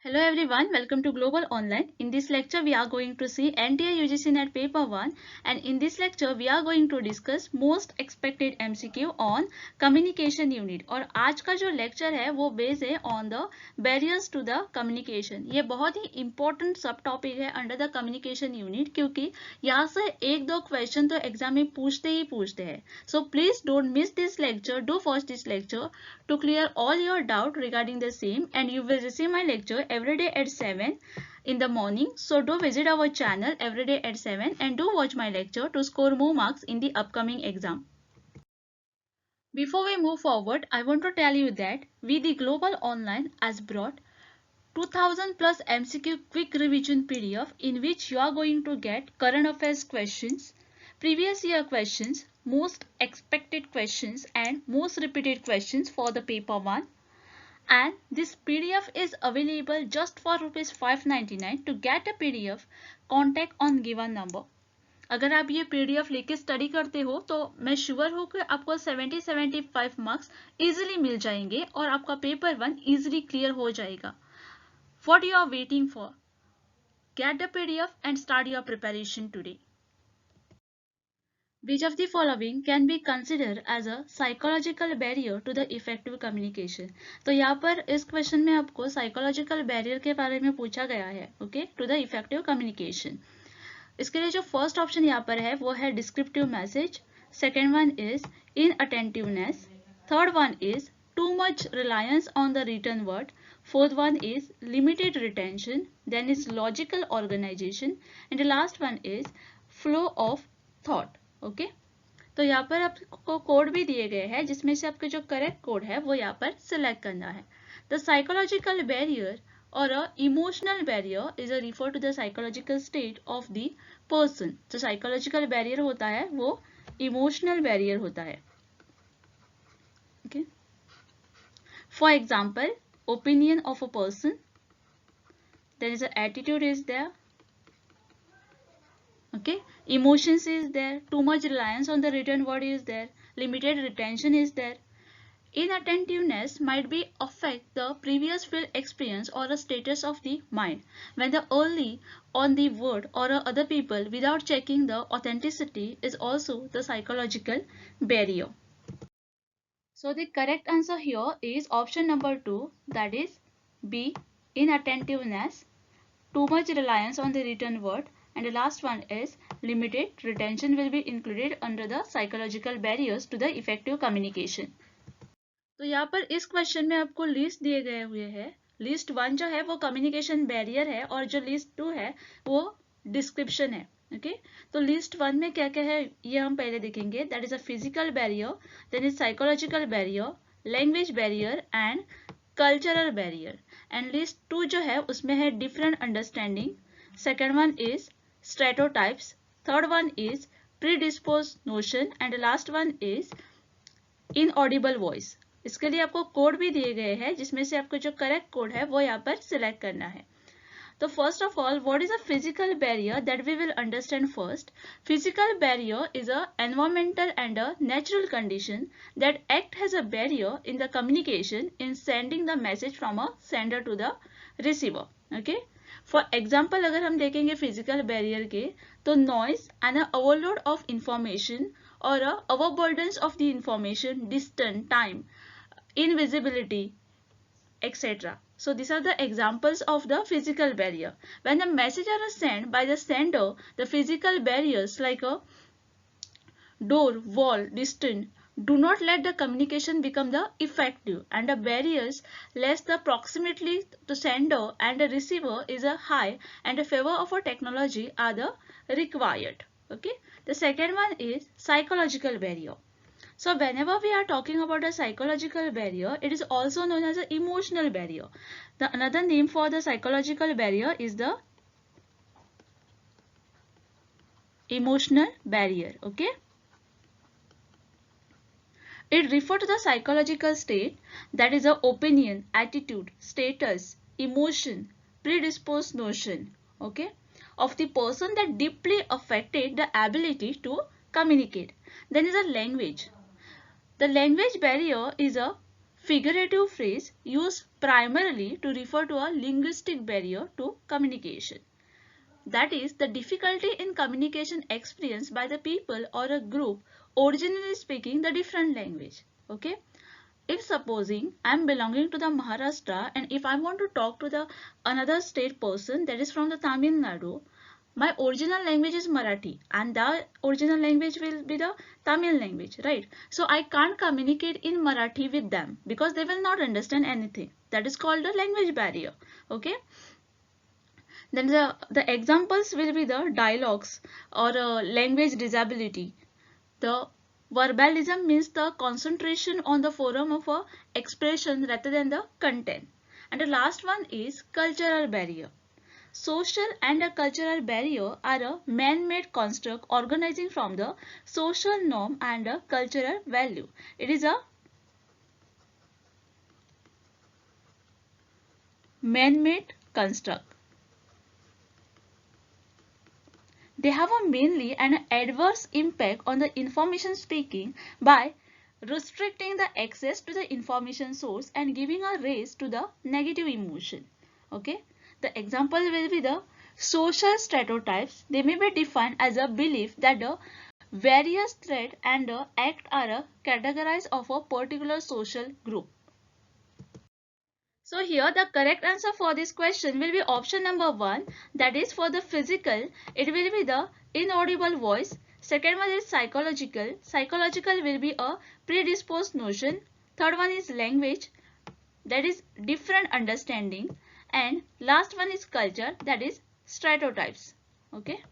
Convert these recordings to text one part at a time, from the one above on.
Hello everyone, welcome to Global Online. In this lecture we are going to see NTI UGC NET paper 1 and in this lecture we are going to discuss most expected MCQ on communication unit और आज का जो lecture है वो based है on the barriers to the communication. ये बहुत ही important सब topic है under the communication unit क्योंकि यहाँ से एक दो question तो exam में पूछते ही पूछते हैं. So please don't miss this lecture, do watch this lecture to clear all your doubt regarding the same and you will receive my lecture every day at 7 in the morning. So do visit our channel every day at 7 and do watch my lecture to score more marks in the upcoming exam. Before we move forward, I want to tell you that we the Global Online has brought 2000 plus MCQ quick revision PDF in which you are going to get current affairs questions, previous year questions, most expected questions and most repeated questions for the paper 1. And this PDF is available just for ₹599. To get a PDF, contact on given number. अगर आप ये PDF लेके study करते हो तो मैं sure हूँ कि आपको 70-75 मार्क्स इजीली मिल जाएंगे और आपका पेपर 1 इजीली क्लियर हो जाएगा. What you are waiting for? Get the PDF and start your preparation today. Which of the following can be considered as a psychological barrier to the effective communication? तो यहाँ पर इस question में आपको psychological barrier के बारे में पूछा गया है, okay, to the effective communication. इसके लिए जो फर्स्ट ऑप्शन यहाँ पर है वो है descriptive message, second one is inattentiveness, third one is too much reliance on the written word, fourth one is limited retention, then is logical organization and the last one is flow of thought. Okay तो यहाँ पर आपको code भी दिए गए हैं जिसमें से आपके जो करेक्ट कोड है वो यहाँ पर सिलेक्ट करना है. The psychological barrier or a emotional barrier is a refer to the psychological state of the person. जो साइकोलॉजिकल बैरियर होता है वो इमोशनल बैरियर होता है. Okay for example opinion of a person, there is a attitude is there. Okay, emotions is there, too much reliance on the written word is there, limited retention is there. Inattentiveness might be affect the previous field experience or a status of the mind when the only on the word or other people without checking the authenticity is also the psychological barrier. So the correct answer here is option number 2, that is B, inattentiveness, too much reliance on the written word. And the last one is limited retention will be included under the psychological barriers to the effective communication. तो यहाँ पर इस question में आपको list दिए गए हुए हैं. लिस्ट 1 जो है वो कम्युनिकेशन बैरियर है और जो लिस्ट 2 है वो डिस्क्रिप्शन है. ओके तो लिस्ट 1 में क्या क्या है ये हम पहले देखेंगे. That is a physical barrier, then is psychological barrier, language barrier and cultural barrier. And list 2 जो है उसमें है different understanding, second one is stereotypes, third one is predisposed notion and the last one is inaudible voice. इसके लिए आपको code भी दिए गए हैं जिसमें से आपको जो करेक्ट कोड है वो यहाँ पर सिलेक्ट करना है. तो first of all what is a physical barrier that we will understand first. Physical barrier is a environmental and a natural condition that act has a barrier in the communication in sending the message from a sender to the receiver. Okay for example अगर हम देखेंगे physical barrier के तो noise and overload of information or overburdens of the information, distance, time, invisibility etc. So these are the examples of the physical barrier. When the messages are sent by the sender, the physical barriers like a door, wall, distance do not let the communication become the effective, and the barriers less the proximity to sender and the receiver is a high and the favor of a technology are the required. Okay. The second one is psychological barrier. So whenever we are talking about a psychological barrier, it is also known as an emotional barrier. The another name for the psychological barrier is the emotional barrier. Okay. It refers to the psychological state that is a opinion, attitude, status, emotion, predisposed notion, okay, of the person that deeply affected the ability to communicate. Then is a language. The language barrier is a figurative phrase used primarily to refer to a linguistic barrier to communication. That is, the difficulty in communication experienced by the people or a group originally speaking the different language. Okay. If supposing I am belonging to the Maharashtra and if I want to talk to the another state person that is from the Tamil Nadu, my original language is Marathi and the original language will be the Tamil language, right? So I can't communicate in Marathi with them because they will not understand anything. That is called a language barrier. Okay. Then the examples will be the dialogues or language disability. The verbalism means the concentration on the forum of a expression rather than the content. And the last one is cultural barrier. Social and a cultural barrier are a man-made construct organizing from the social norm and a cultural value. It is a man-made construct. They have a mainly an adverse impact on the information speaking by restricting the access to the information source and giving a rise to the negative emotion. Okay. The example will be the social stereotypes. They may be defined as a belief that the various threat and act are categorized of a particular social group. So here the correct answer for this question will be option number 1, that is for the physical it will be the inaudible voice. Second one is psychological. Psychological will be a predisposed notion. Third one is language, that is different understanding, and last one is culture, that is stereotypes. Okay.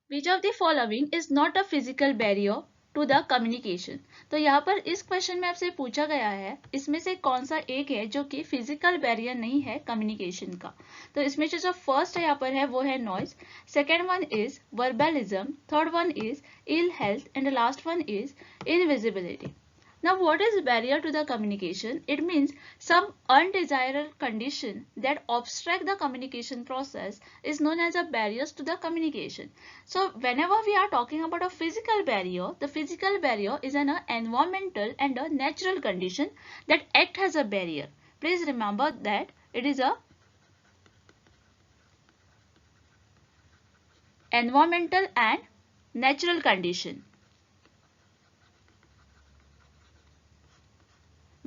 Which of the following is not a physical barrier to the communication? तो यहाँ पर इस question में आपसे पूछा गया है इसमें से कौन सा एक है जो कि फिजिकल बैरियर नहीं है कम्युनिकेशन का. तो इसमें जो फर्स्ट यहाँ पर है वो है noise, second one is verbalism, third one is ill health and last one is invisibility. Now, what is barrier to the communication? It means some undesired condition that obstruct the communication process is known as a barriers to the communication. So, whenever we are talking about a physical barrier, the physical barrier is an environmental and a natural condition that act as a barrier. Please remember that it is a environmental and natural condition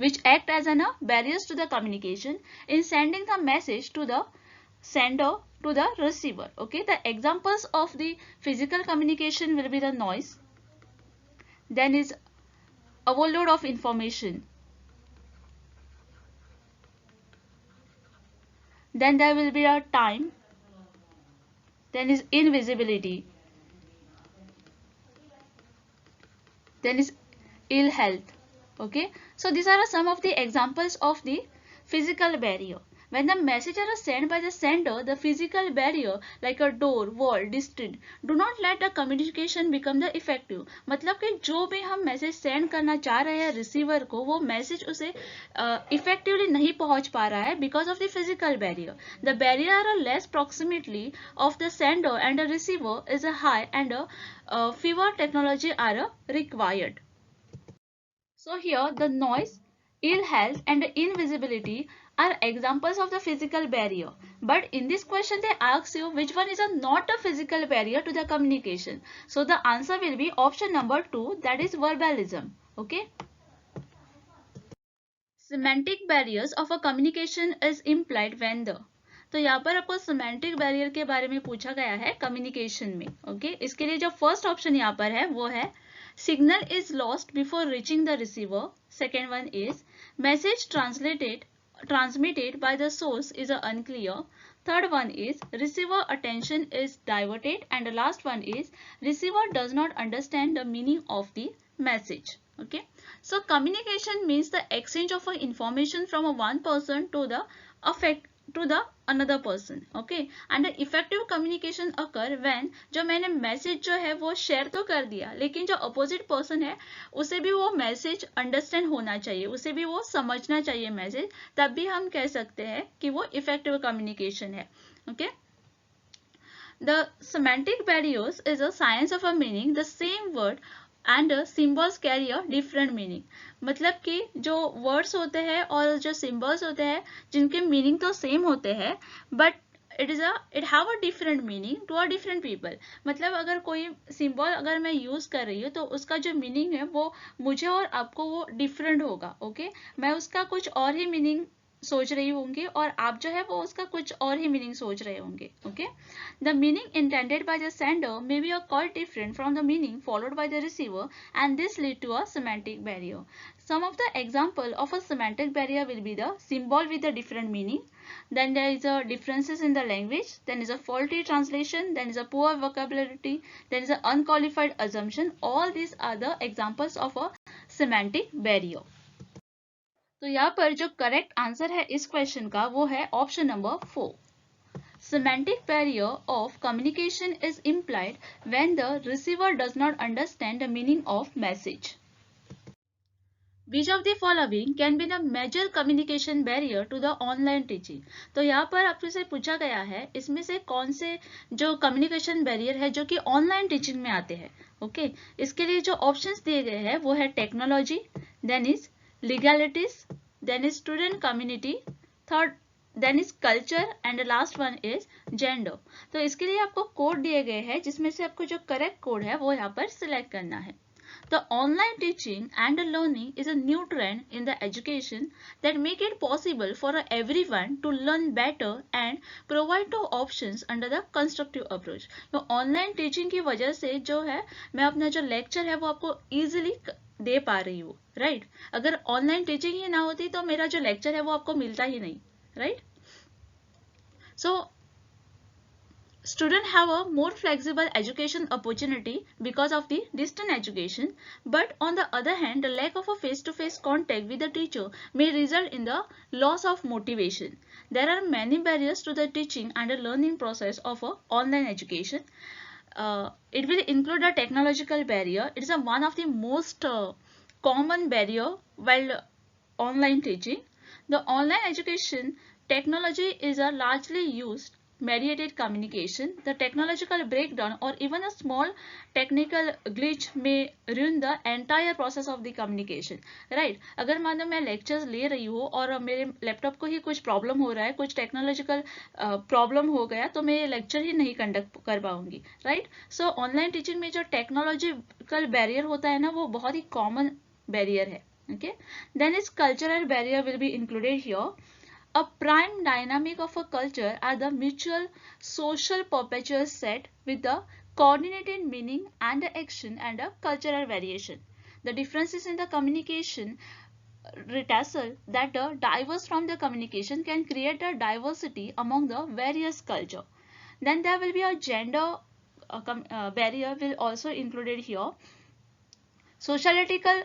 which act as an barriers to the communication in sending the message to the sender to the receiver. Okay, the examples of the physical communication will be the noise, then is overload of information, then there will be a time, then is invisibility, then is ill health. Okay, so these are some of the examples of the physical barrier. When the messages are sent by the sender, the physical barrier like a door, wall, distance do not let the communication become the effective. मतलब कि जो भी हम message send करना चाह रहे हैं receiver को वो मैसेज उसे इफेक्टिवली नहीं पहुंच पा रहा है because of the physical barrier. The barrier are less proximity of the sender and the receiver is a high and fewer technology are required. So here the noise, ill health and invisibility are examples of the physical barrier. But in this question they ask you which one is not a physical barrier to the communication. So the answer will be option number 2, that is verbalism. Okay. Semantic barriers of a communication is implied when the. तो यहाँ पर आपको semantic barrier के बारे में पूछा गया है कम्युनिकेशन में. ओके, इसके लिए जो फर्स्ट ऑप्शन यहाँ पर है वो है signal is lost before reaching the receiver. Second one is message transmitted by the source is unclear. Third one is receiver attention is diverted, and the last one is receiver does not understand the meaning of the message. Okay, so communication means the exchange of information from one person to the another person. Okay, and the effective communication occur when जो मैंने message जो है वो share तो कर दिया लेकिन जो अपोजिट पर्सन है उसे भी वो मैसेज अंडरस्टैंड होना चाहिए, उसे भी वो समझना चाहिए मैसेज, तब भी हम कह सकते हैं कि वो इफेक्टिव कम्युनिकेशन है. Okay, The semantic barriers is a science of a meaning the same word and symbols carry a different meaning. मतलब कि जो वर्ड्स होते हैं और जो सिम्बल्स होते हैं जिनके मीनिंग तो सेम होते हैं but it have a different meaning to a different people. मतलब अगर कोई सिंबल अगर मैं यूज कर रही हूँ तो उसका जो मीनिंग है वो मुझे और आपको वो डिफरेंट होगा। ओके मैं उसका कुछ और ही मीनिंग सोच रही होंगी और आप जो है वो उसका कुछ और ही मीनिंग सोच रहे होंगे। Okay the meaning intended by the sender may be quite different from the meaning followed by the receiver, and this lead to a semantic barrier. Some of the example of a semantic barrier will be the symbol with a different meaning, then there is a differences in the language, then is a faulty translation, then is a poor vocabulary, then is a unqualified assumption. All these are the examples of a semantic barrier. तो यहाँ पर जो correct answer है इस question का वो है option number 4. Semantic barrier of communication is implied when the receiver does not understand the meaning of message. Which of the following can be the major communication barrier to the online teaching? तो यहाँ पर आपसे से पूछा गया है इसमें से कौन से जो कम्युनिकेशन बैरियर है जो कि ऑनलाइन टीचिंग में आते हैं। ओके इसके लिए जो ऑप्शंस दिए गए हैं वो है technology, then is legalities, then is student community, third then is culture and last one is gender. तो इसके लिए आपको कोड दिए गए हैं जिसमें से आपको जो करेक्ट कोड है वो यहाँ पर सिलेक्ट करना है। The online teaching and learning is a new trend in the education that make it possible for everyone to learn better and provide two options under the constructive approach. तो online teaching की वजह से जो है मैं अपना जो lecture है वो आपको easily दे पा रही हूँ, right? अगर online teaching ही ना होती तो मेरा जो lecture है वो आपको मिलता ही नहीं, right? So students have a more flexible education opportunity because of the distant education, but on the other hand, the lack of a face-to-face contact with the teacher may result in the loss of motivation. There are many barriers to the teaching and the learning process of online education. It will include a technological barrier. It is one of the most common barrier while online teaching. The online education technology is largely used mediated communication. The technological breakdown or even a small technical glitch may ruin the entire process of the communication. Right? अगर मान लो मैं lectures ले रही हूँ और मेरे laptop को ही कुछ प्रॉब्लम हो रहा है, कुछ टेक्नोलॉजिकल प्रॉब्लम हो गया तो मैं ये लेक्चर ही नहीं कंडक्ट कर पाऊंगी. राइट सो ऑनलाइन टीचिंग में जो टेक्नोलॉजिकल बैरियर होता है ना वो बहुत ही कॉमन बैरियर है. Okay, then its cultural barrier will be included here. A prime dynamic of a culture are the mutual social perpetual set with the coordinated meaning and the action and a cultural variation. The differences in the communication retasel that diverse from the communication can create a diversity among the various culture. Then there will be a gender barrier will also included here. Sociological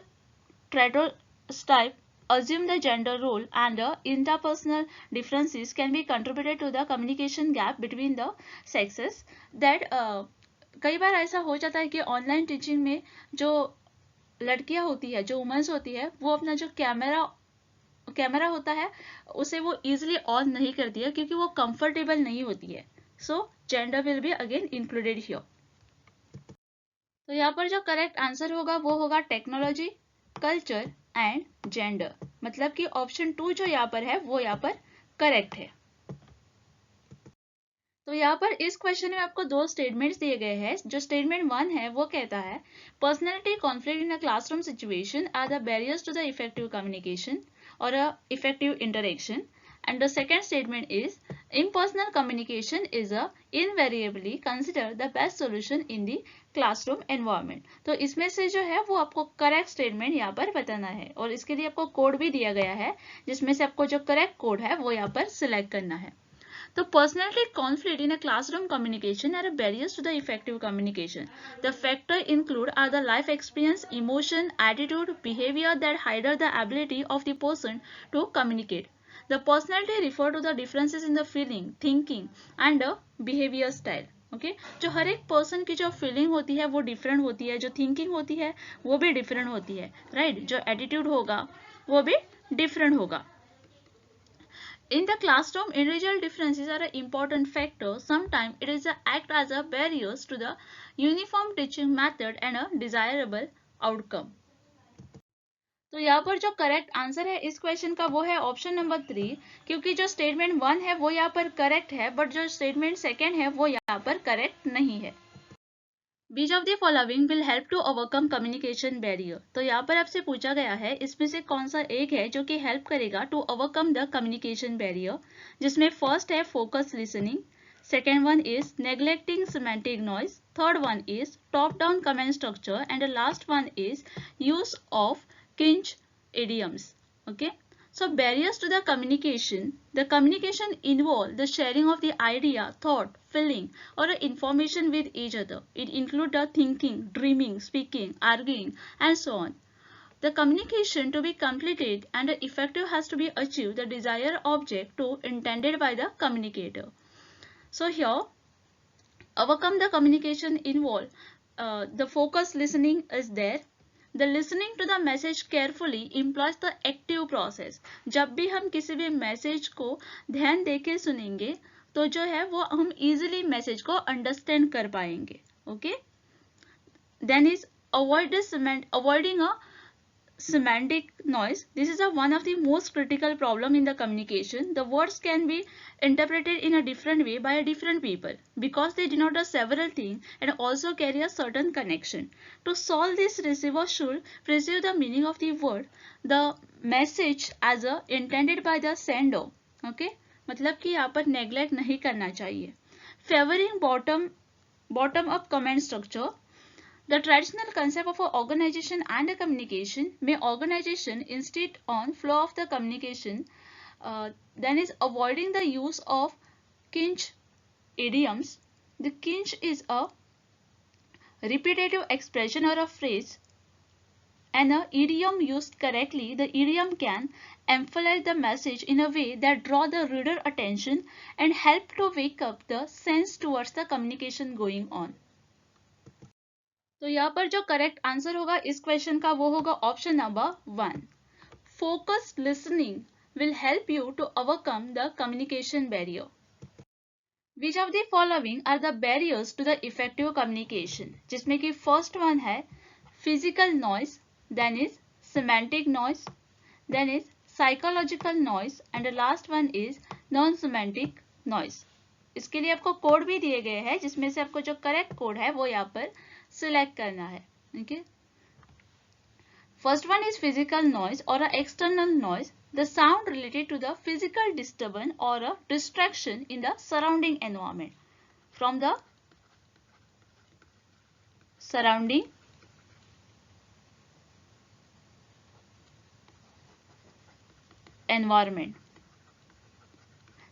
stereotype assume the gender role and the interpersonal differences can be contributed to the communication gap between the sexes. That कई बार ऐसा हो जाता है कि online teaching में जो लड़कियां होती है जो वुमेन्स होती है वो अपना जो कैमरा होता है उसे वो इजीली ऑन नहीं करती है क्योंकि वो कंफर्टेबल नहीं होती है. सो gender will be again included here. तो यहाँ पर जो करेक्ट आंसर होगा वो होगा टेक्नोलॉजी, कल्चर एंड जेंडर. मतलब कि ऑप्शन 2 जो यहाँ पर है वो यहाँ पर करेक्ट है. तो यहाँ पर इस क्वेश्चन में आपको दो स्टेटमेंट्स दिए गए हैं. जो स्टेटमेंट 1 है वो कहता है personality conflict in a classroom situation are the barriers to the effective communication or effective interaction. And the second statement is impersonal communication is invariably considered the best solution in the classroom environment. तो इसमें से जो है वो आपको correct statement यहाँ पर बताना है और इसके लिए आपको कोड भी दिया गया है जिसमें से आपको जो करेक्ट कोड है वो यहाँ पर सिलेक्ट करना है. तो personality conflict in a classroom communication are barriers to the effective communication. The factors include are the life experience, emotion, attitude, behavior that hinder the ability of the person to communicate. The personality refer to the differences in the feeling, thinking and behavior style. Okay? जो हर एक person की जो feeling होती है वो different होती है, जो थिंकिंग होती है वो भी डिफरेंट होती है. राइट जो एटीट्यूड होगा वो भी डिफरेंट होगा. In the classroom, individual differences are an important factor. Sometimes it is act as a barriers to the uniform teaching method and a desirable outcome. तो यहाँ पर जो करेक्ट आंसर है इस क्वेश्चन का वो है ऑप्शन नंबर 3, क्योंकि जो स्टेटमेंट 1 है वो यहाँ पर करेक्ट है, बट जो स्टेटमेंट 2 है वो यहाँ पर करेक्ट नहीं है। Which of the following will help to overcome communication barrier? तो यहाँ पर आपसे पूछा गया है इसमें से कौन सा एक है जो कि हेल्प करेगा to overcome the communication barrier, जिसमें फर्स्ट है focus listening, second one is neglecting semantic noise, third one is top down comment structure, and the last one is use of किंच idioms. Okay, so barriers to the communication involve the sharing of the idea, thought, feeling, or information with each other. It includes the thinking, dreaming, speaking, arguing, and so on. The communication to be completed and effective has to be achieved the desired object to intended by the communicator. So here, overcome the communication involve the focus listening is there. The listening to the message carefully implies the active process. जब भी हम किसी भी message को ध्यान देके सुनेंगे तो जो है वो हम easily मैसेज को अंडरस्टैंड कर पाएंगे. Okay, then is avoiding a semantic noise. This is one of the most critical problem in the communication. The words can be interpreted in a different way by different people because they denote several things and also carry a certain connection. To solve this, receiver should perceive the meaning of the word, the message as intended by the sender. Okay, मतलब कि यहाँ पर neglect नहीं करना चाहिए. Favoring bottom up comment structure. The traditional concept of organization and communication may organization instead on flow of the communication. Then is avoiding the use of kinch idioms. The kinch is a repetitive expression or a phrase, and an idiom used correctly, the idiom can emphasize the message in a way that draw the reader attention and help to wake up the sense towards the communication going on. तो यहाँ पर जो correct answer होगा इस question का वो होगा option number 1. Focused listening will help you to overcome the communication barrier. Which of the following are the barriers to the effective communication, जिसमें कि फर्स्ट वन है physical noise, then is semantic noise, then is psychological noise, and the last one is non semantic noise. इसके लिए आपको code भी दिए गए हैं जिसमें से आपको जो करेक्ट कोड है वो यहाँ पर सिलेक्ट करना है. Okay, first one is physical noise or external noise, the sound related to the physical disturbance or distraction in the surrounding environment from the surrounding environment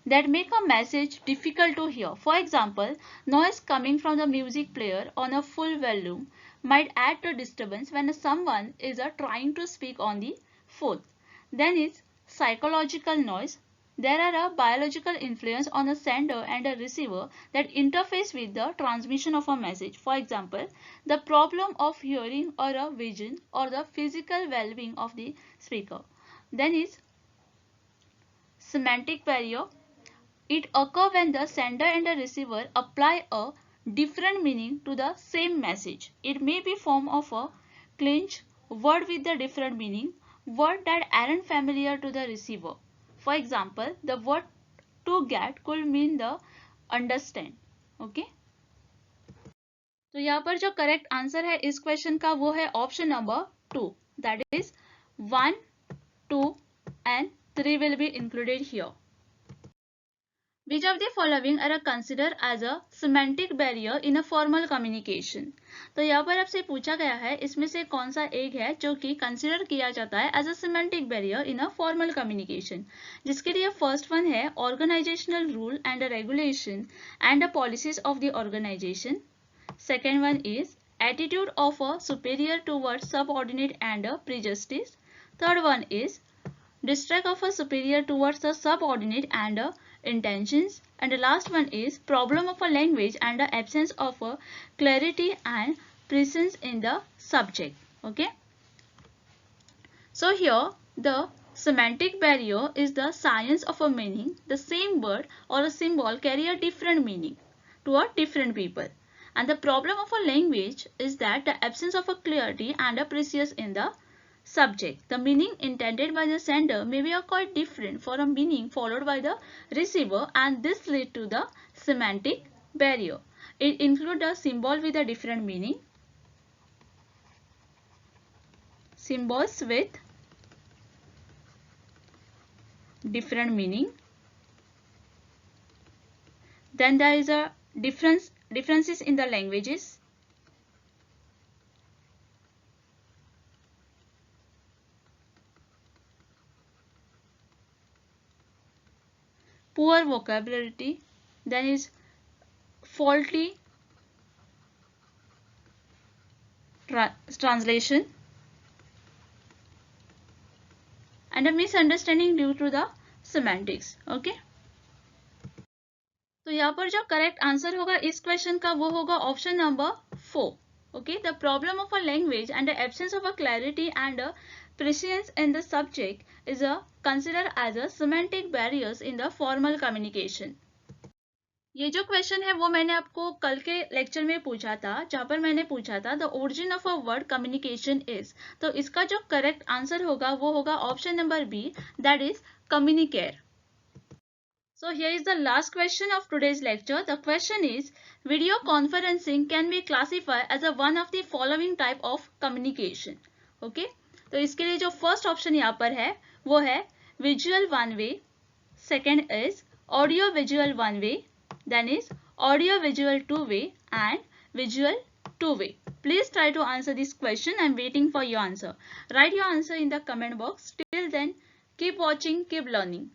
that make a message difficult to hear. For example, noise coming from the music player on a full volume might add to disturbance when someone is trying to speak on the phone. Then is psychological noise. There are a biological influence on the sender and a receiver that interface with the transmission of a message. For example, the problem of hearing or a vision or the physical well-being of the speaker. Then is semantic barrier. It occurs when the sender and the receiver apply a different meaning to the same message. It may be form of a clinch, word with the different meaning, word that aren't familiar to the receiver. For example, the word to get could mean the understand. Okay? तो यहाँ पर जो correct answer है इस question का वो है option number 2. That is 1, 2 and 3 will be included here. Which of the following are considered as a semantic barrier in a formal communication? तो यहाँ पर आपसे पूछा गया है इसमें से कौन सा एक है जो कि कंसिडर किया जाता है as a semantic barrier in a formal communication, जिसके लिए फर्स्ट वन है organizational rule and regulation and the policies of the organization. Second one is attitude of a superior towards subordinate and a prejudice. Third one is distrust of a superior towards the subordinate and intentions, and the last one is problem of a language and the absence of a clarity and presence in the subject. Okay, so here the semantic barrier is the science of a meaning. The same word or a symbol carry a different meaning to a different people. And the problem of a language is that the absence of a clarity and a precision in the subject. The meaning intended by the sender may be quite different for a meaning followed by the receiver, and this leads to the semantic barrier. It includes a symbol with a different meaning, symbols with different meaning. Then there is a differences in the languages. Poor vocabulary. Then is faulty translation and a misunderstanding due to the semantics. Okay. तो यहाँ पर जो correct answer होगा इस question का वो होगा option number 4. Okay, the problem of a language and the absence of a clarity and a prescience in the subject is considered as a semantic barriers in the formal communication. ये जो question है वो मैंने आपको कल के lecture में पूछा था, जहां पर मैंने पूछा था the origin of a word communication is. तो इसका जो करेक्ट आंसर होगा वो होगा option number B, that is communicate. So here is the last question of today's lecture. The question is, video conferencing can be classified as a one of the following type of communication. Okay, तो इसके लिए जो first option यहाँ पर है वो है visual one way, second is audio visual one way, then is audio visual two way and visual two way. Please try to answer this question. I am waiting for your answer. Write your answer in the comment box. Till then, keep watching, keep learning.